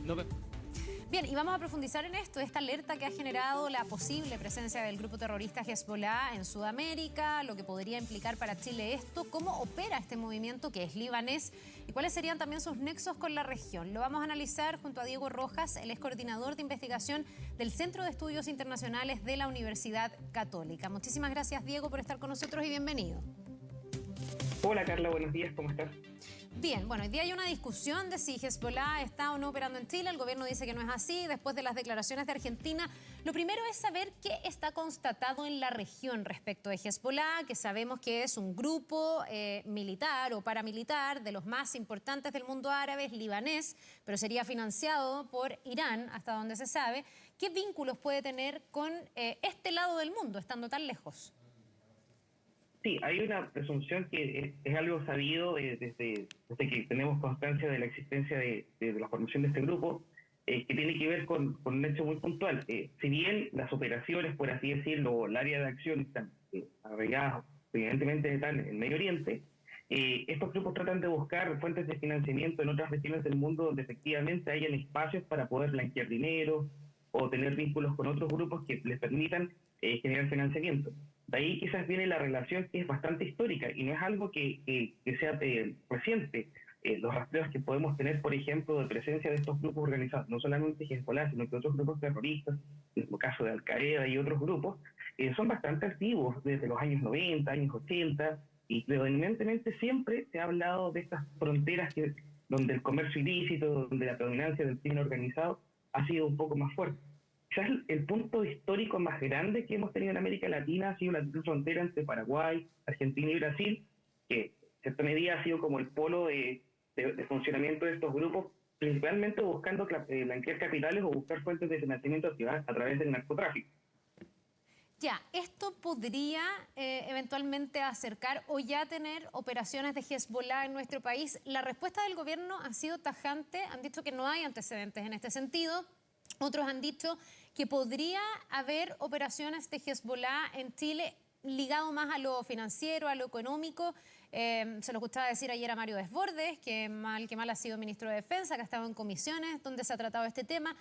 No, Bien, y vamos a profundizar en esto, esta alerta que ha generado la posible presencia del grupo terrorista Hezbollah en Sudamérica, lo que podría implicar para Chile esto, cómo opera este movimiento que es libanés y cuáles serían también sus nexos con la región. Lo vamos a analizar junto a Diego Rojas, él es coordinador de investigación del Centro de Estudios Internacionales de la Universidad Católica. Muchísimas gracias, Diego, por estar con nosotros y bienvenido. Hola Carla, buenos días, ¿cómo estás? Bien, bueno, hoy día hay una discusión de si Hezbollah está o no operando en Chile. El gobierno dice que no es así. Después de las declaraciones de Argentina, lo primero es saber qué está constatado en la región respecto de Hezbollah, que sabemos que es un grupo militar o paramilitar de los más importantes del mundo árabe, es libanés, pero sería financiado por Irán, hasta donde se sabe. ¿Qué vínculos puede tener con este lado del mundo, estando tan lejos? Sí, hay una presunción que es algo sabido desde que tenemos constancia de la existencia de la formación de este grupo, que tiene que ver con un hecho muy puntual. Si bien las operaciones, por así decirlo, el área de acción están arraigadas, evidentemente están en Medio Oriente, estos grupos tratan de buscar fuentes de financiamiento en otras regiones del mundo donde efectivamente hayan espacios para poder blanquear dinero o tener vínculos con otros grupos que les permitan generar financiamiento. De ahí quizás viene la relación que es bastante histórica y no es algo que sea reciente. Los rastreos que podemos tener, por ejemplo, de presencia de estos grupos organizados, no solamente Hezbollah, sino que otros grupos terroristas, en el caso de Al-Qaeda y otros grupos, son bastante activos desde los años 90, años 80, y predominantemente siempre se ha hablado de estas fronteras donde el comercio ilícito, donde la predominancia del crimen organizado ha sido un poco más fuerte. Quizás el punto histórico más grande que hemos tenido en América Latina ha sido la frontera entre Paraguay, Argentina y Brasil, que en cierta medida ha sido como el polo de funcionamiento de estos grupos, principalmente buscando blanquear capitales o buscar fuentes de financiamiento a través del narcotráfico. Ya, ¿esto podría eventualmente acercar o ya tener operaciones de Hezbollah en nuestro país? La respuesta del gobierno ha sido tajante, han dicho que no hay antecedentes en este sentido. Otros han dicho que podría haber operaciones de Hezbollah en Chile ligado más a lo financiero, a lo económico. Se lo escuchaba decir ayer a Mario Desbordes, que mal ha sido ministro de Defensa, que ha estado en comisiones donde se ha tratado este tema.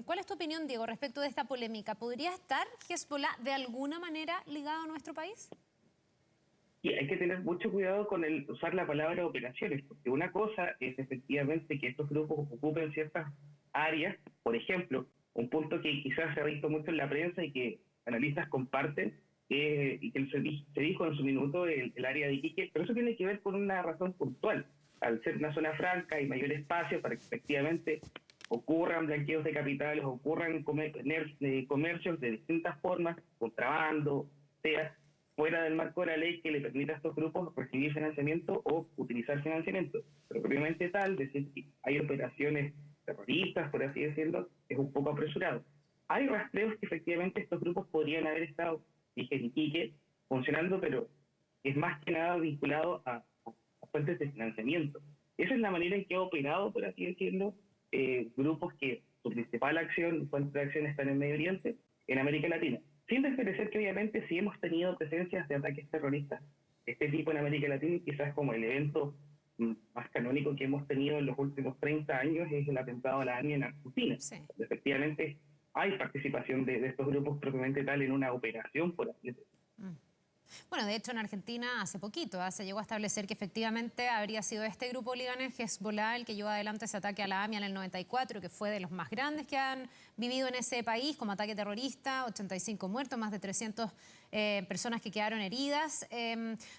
¿Cuál es tu opinión, Diego, respecto de esta polémica? ¿Podría estar Hezbollah de alguna manera ligado a nuestro país? Y hay que tener mucho cuidado con el usar la palabra operaciones, porque una cosa es efectivamente que estos grupos ocupen ciertas áreas, por ejemplo, un punto que quizás se ha visto mucho en la prensa y que analistas comparten, y que se dijo en su minuto el área de Iquique, pero eso tiene que ver con una razón puntual. Al ser una zona franca y mayor espacio para que efectivamente ocurran blanqueos de capitales, ocurran comercios de distintas formas, contrabando, sea fuera del marco de la ley que le permita a estos grupos recibir financiamiento o utilizar financiamiento. Pero propiamente tal, decir que hay operaciones terroristas, por así decirlo, es un poco apresurado. Hay rastreos que efectivamente estos grupos podrían haber estado, dije, en Iquique, funcionando, pero es más que nada vinculado a fuentes de financiamiento. Esa es la manera en que ha operado, por así decirlo, grupos que su principal acción, fuente de acción está en el Medio Oriente, en América Latina. Sin desmerecer que obviamente sí hemos tenido presencias de ataques terroristas de este tipo en América Latina y quizás como el evento más canónico que hemos tenido en los últimos 30 años es el atentado a la AMIA en Argentina. Sí. Efectivamente hay participación de estos grupos propiamente tal en una operación, por así decirlo. Bueno, de hecho en Argentina hace poquito se llegó a establecer que efectivamente habría sido este grupo libanés, Hezbollah, el que llevó adelante ese ataque a la AMIA en el 94, que fue de los más grandes que han vivido en ese país como ataque terrorista, 85 muertos, más de 300 personas que quedaron heridas.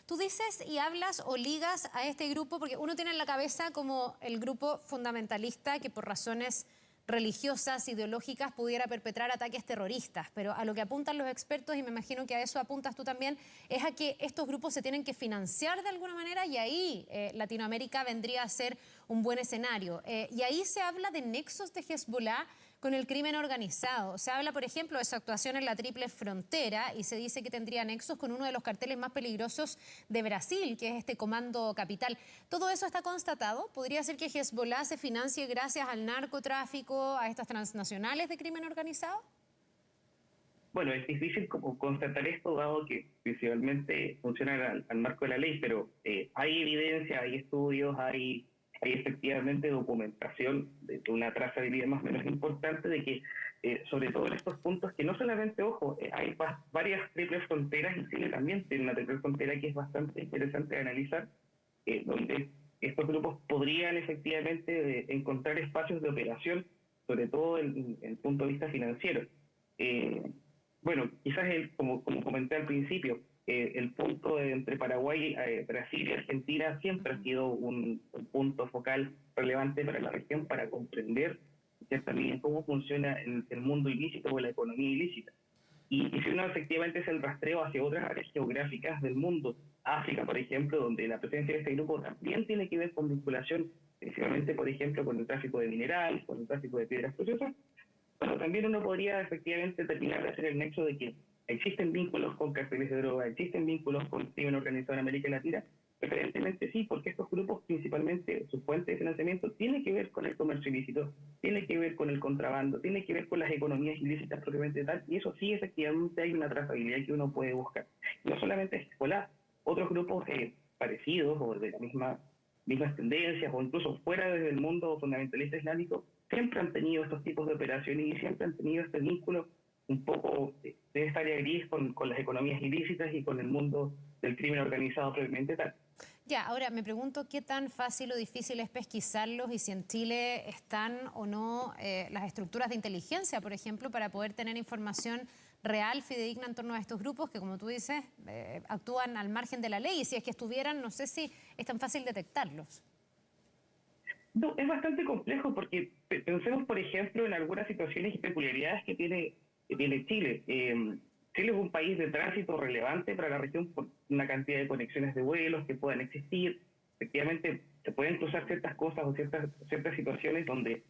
Tú dices y hablas o ligas a este grupo porque uno tiene en la cabeza como el grupo fundamentalista que por razones religiosas, ideológicas, pudiera perpetrar ataques terroristas, pero a lo que apuntan los expertos, y me imagino que a eso apuntas tú también, es a que estos grupos se tienen que financiar de alguna manera y ahí Latinoamérica vendría a ser un buen escenario. Y ahí se habla de nexos de Hezbollah con el crimen organizado. Se habla, por ejemplo, de su actuación en la Triple Frontera y se dice que tendría nexos con uno de los carteles más peligrosos de Brasil, que es este Comando Capital. ¿Todo eso está constatado? ¿Podría ser que Hezbollah se financie gracias al narcotráfico, a estas transnacionales de crimen organizado? Bueno, es difícil como constatar esto, dado que principalmente funcionan al marco de la ley, pero hay evidencia, hay estudios, hay hay efectivamente documentación de una trazabilidad más o menos importante de que, sobre todo en estos puntos, que no solamente, ojo, hay varias triples fronteras y Chile también tiene una triple frontera que es bastante interesante de analizar, donde estos grupos podrían efectivamente encontrar espacios de operación, sobre todo en el punto de vista financiero. Eh, bueno, quizás como comenté al principio, el punto entre Paraguay, Brasil y Argentina siempre ha sido un punto focal relevante para la región para comprender también cómo funciona el mundo ilícito o la economía ilícita. Y si uno efectivamente es el rastreo hacia otras áreas geográficas del mundo, África, por ejemplo, donde la presencia de este grupo también tiene que ver con vinculación, principalmente, por ejemplo, con el tráfico de minerales, con el tráfico de piedras preciosas, bueno, también uno podría efectivamente terminar de hacer el nexo de que existen vínculos con carteles de droga, existen vínculos con el crimen organizado en América Latina. Preferentemente sí, porque estos grupos, principalmente su fuente de financiamiento, tiene que ver con el comercio ilícito, tiene que ver con el contrabando, tiene que ver con las economías ilícitas propiamente tal, y eso sí, efectivamente hay una trazabilidad que uno puede buscar. No solamente Hezbollah, otros grupos parecidos o de la mismas tendencias, o incluso fuera del mundo fundamentalista islámico, siempre han tenido estos tipos de operaciones y siempre han tenido este vínculo un poco de esta área gris con las economías ilícitas y con el mundo del crimen organizado propiamente tal. Ya, ahora me pregunto qué tan fácil o difícil es pesquisarlos y si en Chile están o no las estructuras de inteligencia, por ejemplo, para poder tener información real, fidedigna en torno a estos grupos que, como tú dices, actúan al margen de la ley y si es que estuvieran, no sé si es tan fácil detectarlos. No, es bastante complejo porque pensemos, por ejemplo, en algunas situaciones y peculiaridades que tiene Chile. Chile es un país de tránsito relevante para la región por una cantidad de conexiones de vuelos que puedan existir. Efectivamente, se pueden cruzar ciertas cosas o ciertas situaciones donde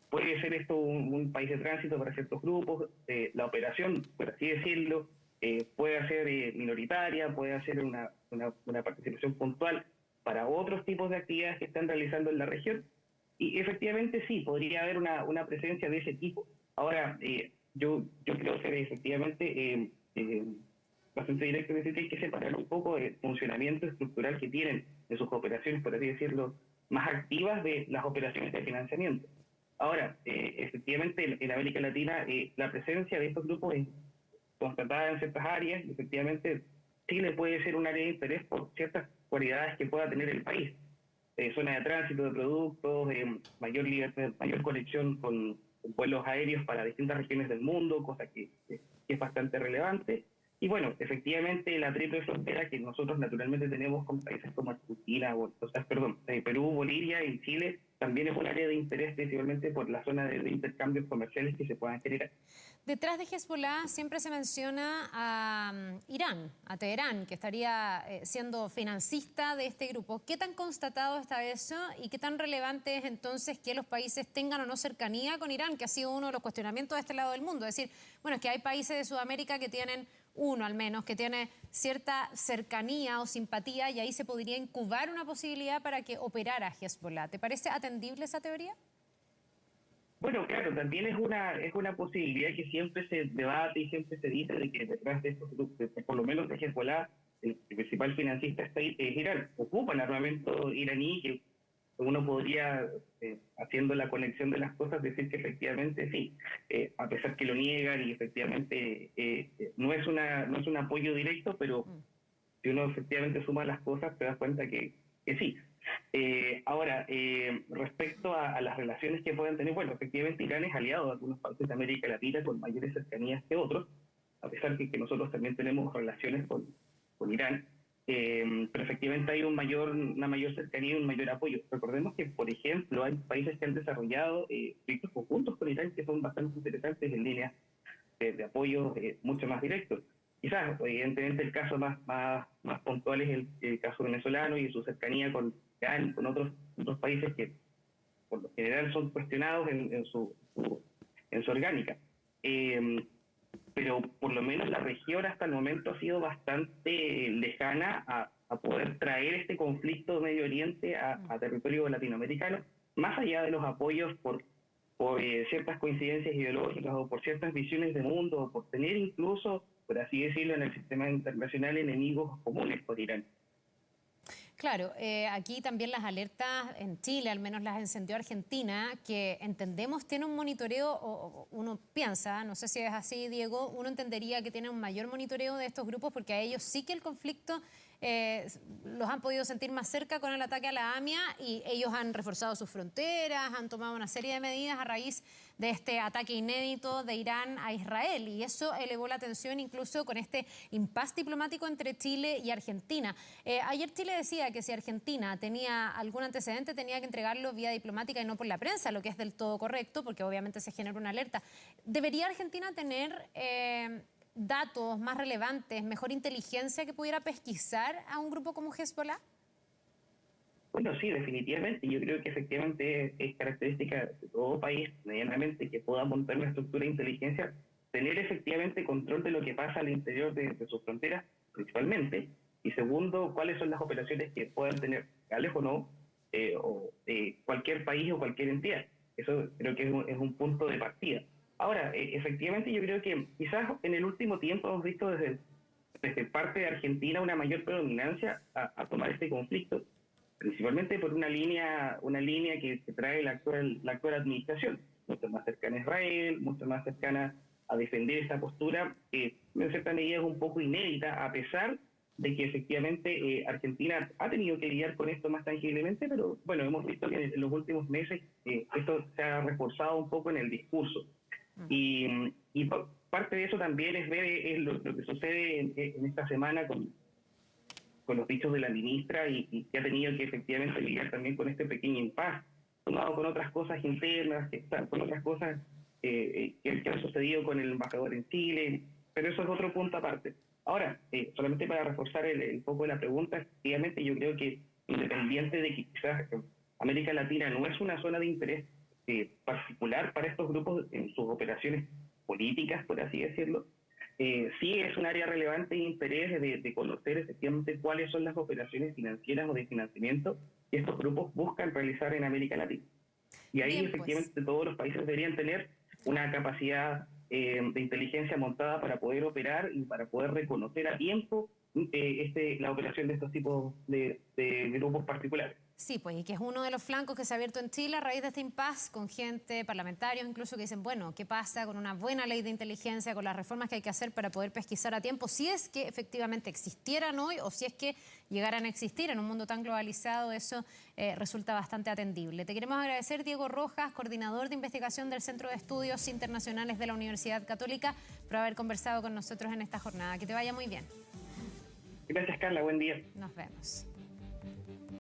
puede ser esto un país de tránsito para ciertos grupos. La operación, por así decirlo, puede ser minoritaria, puede ser una participación puntual para otros tipos de actividades que están realizando en la región. Y efectivamente sí, podría haber una presencia de ese tipo. Ahora, yo creo que efectivamente bastante directo en decir que hay que separar un poco el funcionamiento estructural que tienen de sus operaciones, por así decirlo, más activas de las operaciones de financiamiento. Ahora, efectivamente en América Latina la presencia de estos grupos es constatada en ciertas áreas y efectivamente Chile puede ser un área de interés por ciertas cualidades que pueda tener el país. Zona de tránsito de productos, mayor libertad, mayor conexión con vuelos aéreos para distintas regiones del mundo, cosa que es bastante relevante. Y bueno, efectivamente la triple frontera que nosotros naturalmente tenemos con países como Argentina, Perú, Bolivia y Chile, también es un área de interés principalmente por la zona de intercambios comerciales que se puedan generar. Detrás de Hezbollah siempre se menciona a Irán, a Teherán, que estaría siendo financista de este grupo. ¿Qué tan constatado está eso y qué tan relevante es entonces que los países tengan o no cercanía con Irán, que ha sido uno de los cuestionamientos de este lado del mundo? Es decir, bueno, es que hay países de Sudamérica que tienen, uno al menos, que tiene cierta cercanía o simpatía y ahí se podría incubar una posibilidad para que operara Hezbollah. ¿Te parece atendible esa teoría? Bueno, claro, también es una posibilidad que siempre se debate y siempre se dice de que detrás de estos grupos, por lo menos de Hezbollah, el principal financista es Irán. Ocupan armamento iraní que uno podría, haciendo la conexión de las cosas, decir que efectivamente sí, a pesar que lo niegan y efectivamente no es un apoyo directo, pero si uno efectivamente suma las cosas, te das cuenta que sí. Ahora, respecto a las relaciones que pueden tener, bueno, efectivamente Irán es aliado de algunos países de América Latina con mayores cercanías que otros, a pesar de que nosotros también tenemos relaciones con Irán, pero efectivamente hay una mayor cercanía y un mayor apoyo. Recordemos que, por ejemplo, hay países que han desarrollado proyectos conjuntos con Irán que son bastante interesantes en líneas de apoyo mucho más directos. Quizás, evidentemente, el caso más puntual es el caso venezolano y su cercanía con otros países que, por lo general, son cuestionados en su orgánica. Pero, por lo menos, la región hasta el momento ha sido bastante lejana a poder traer este conflicto de Medio Oriente a territorio latinoamericano, más allá de los apoyos por ciertas coincidencias ideológicas o por ciertas visiones de mundo o por tener incluso, por así decirlo, en el sistema internacional enemigos comunes por Irán. Claro, aquí también las alertas en Chile, al menos las encendió Argentina, que entendemos tiene un monitoreo, o uno piensa, no sé si es así, Diego, uno entendería que tiene un mayor monitoreo de estos grupos porque a ellos sí que el conflicto los han podido sentir más cerca con el ataque a la AMIA y ellos han reforzado sus fronteras, han tomado una serie de medidas a raíz de este ataque inédito de Irán a Israel y eso elevó la tensión incluso con este impasse diplomático entre Chile y Argentina. Ayer Chile decía que si Argentina tenía algún antecedente tenía que entregarlo vía diplomática y no por la prensa, lo que es del todo correcto porque obviamente se genera una alerta. ¿Debería Argentina tener datos más relevantes, mejor inteligencia que pudiera pesquisar a un grupo como Hezbollah? Bueno, sí, definitivamente. Yo creo que efectivamente es característica de todo país, medianamente, que pueda montar una estructura de inteligencia, tener efectivamente control de lo que pasa al interior de sus fronteras, principalmente. Y segundo, cuáles son las operaciones que puedan tener, legales o no, cualquier país o cualquier entidad. Eso creo que es un punto de partida. Ahora, efectivamente yo creo que quizás en el último tiempo hemos visto desde parte de Argentina una mayor predominancia a tomar este conflicto, principalmente por una línea que trae la actual administración, mucho más cercana a Israel, mucho más cercana a defender esta postura que en cierta medida es un poco inédita, a pesar de que efectivamente Argentina ha tenido que lidiar con esto más tangiblemente, pero bueno, hemos visto que en los últimos meses esto se ha reforzado un poco en el discurso. Y parte de eso también es ver lo que sucede en esta semana con los dichos de la ministra y que ha tenido que efectivamente lidiar también con este pequeño impasse, tomado con otras cosas internas, con otras cosas que han sucedido con el embajador en Chile, pero eso es otro punto aparte. Ahora, solamente para reforzar el poco de la pregunta, efectivamente yo creo que independiente de que quizás América Latina no es una zona de interés particular para estos grupos en sus operaciones políticas, por así decirlo, sí es un área relevante de interés de conocer efectivamente cuáles son las operaciones financieras o de financiamiento que estos grupos buscan realizar en América Latina. Y ahí Bien, pues. efectivamente todos los países deberían tener una capacidad de inteligencia montada para poder operar y para poder reconocer a tiempo la operación de estos tipos de grupos particulares. Sí, pues, y que es uno de los flancos que se ha abierto en Chile a raíz de este impasse con gente, parlamentarios incluso, que dicen, bueno, ¿qué pasa con una buena ley de inteligencia, con las reformas que hay que hacer para poder pesquisar a tiempo, si es que efectivamente existieran hoy o si es que llegaran a existir en un mundo tan globalizado? Eso resulta bastante atendible. Te queremos agradecer, Diego Rojas, coordinador de investigación del Centro de Estudios Internacionales de la Universidad Católica, por haber conversado con nosotros en esta jornada. Que te vaya muy bien. Gracias, Carla. Buen día. Nos vemos.